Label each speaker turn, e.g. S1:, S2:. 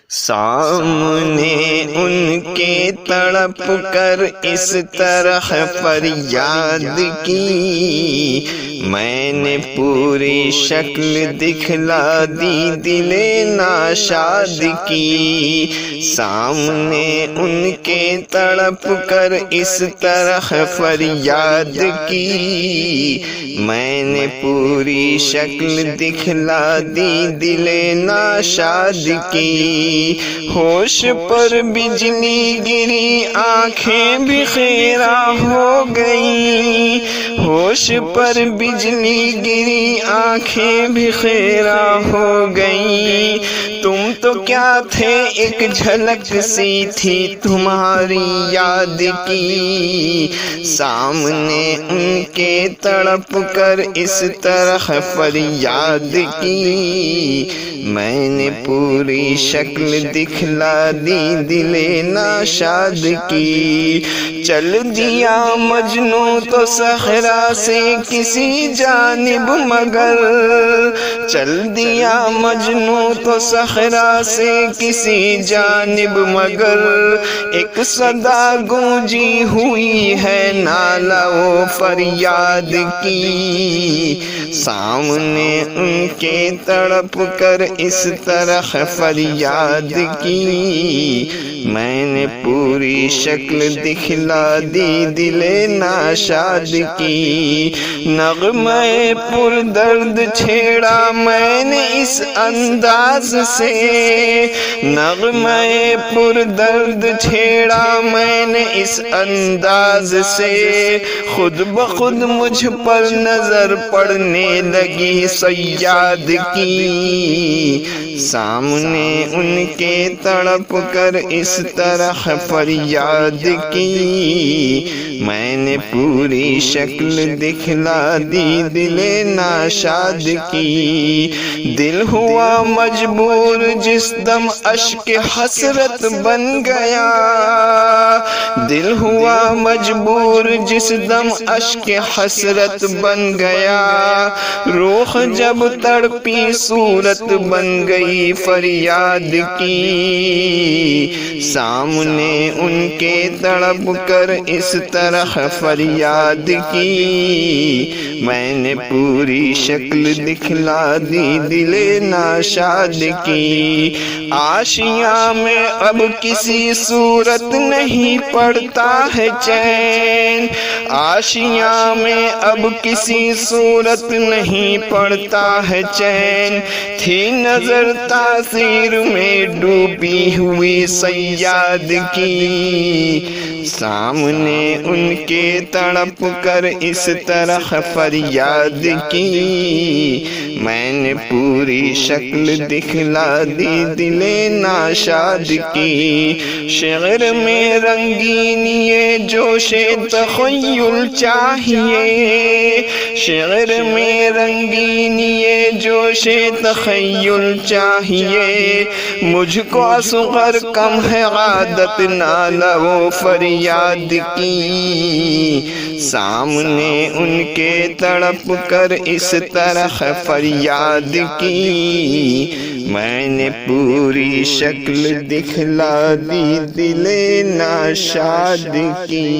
S1: سامنے ان کے تڑپ کر اس طرح فریاد کی، میں نے پوری شکل دکھلا دی دل ناشاد کی۔ سامنے ان کے تڑپ کر اس طرح فریاد کی، میں نے پوری شکل دکھلا دی دل ناشاد کی۔ ہوش پر بجلی گری آنکھیں بھی خیرہ ہو گئی، ہوش پر بجلی گری آنکھیں بھی خیرہ ہو گئی۔ تم تو کیا تھے ایک جھلک سی تھی تمہاری یاد کی، سامنے ان کے تڑپ کر اس طرح فریاد کی، میں نے پوری شکل دکھلا دی دل ناشاد کی۔ چل دیا مجنوں تو صحرا سے کسی جانب مگر، چل دیا مجنوں تو صحرا سے کسی جانب مگر، ایک صدا گونجی ہوئی ہے نالہ و فریاد کی، سامنے ان کے تڑپ کر اس طرح فریاد کی، میں نے پوری شکل دکھلا دی دل ناشاد کی۔ نغمہ پر درد چھیڑا میں نے اس انداز سے، نغمہ پر درد چھیڑا میں نے اس انداز سے، خود بخود مجھ پر نظر پڑنے لگی صیاد کی، سامنے ان کے تڑپ کر اس طرح فریاد کی، میں نے پوری شکل دکھلا دی دل ناشاد کی۔ دل ہوا مجبور جس دم اشک حسرت بن گیا، دل ہوا مجبور جس دم اشک حسرت بن گیا، روح جب تڑپی صورت بن گئی فریاد کی، سامنے ان کے تڑپ کر اس طرح فریاد کی، میں نے پوری شکل دکھلا دی دل ناشاد کی۔ آشیاں میں اب کسی صورت نہیں پڑتا ہے چین، آشیاں میں اب کسی صورت نہیں پڑتا ہے چین، تھی نظر تاثیر میں ڈوبی ہوئی صیاد کی، سامنے ان کے تڑپ کر اس طرح فریاد کی، میں نے پوری شکل دکھلا دی دل ناشاد کی۔ شعر میں رنگینی جوش تخیل چاہیے، شعر میں رنگینی جوش تخیل چاہیے، مجھ کو اصغر کم ہے عادت نالہ و فریاد کی، سامنے ان کے تڑپ کر اس طرح فریاد کی، میں نے پوری شکل دکھلا دی دل ناشاد کی۔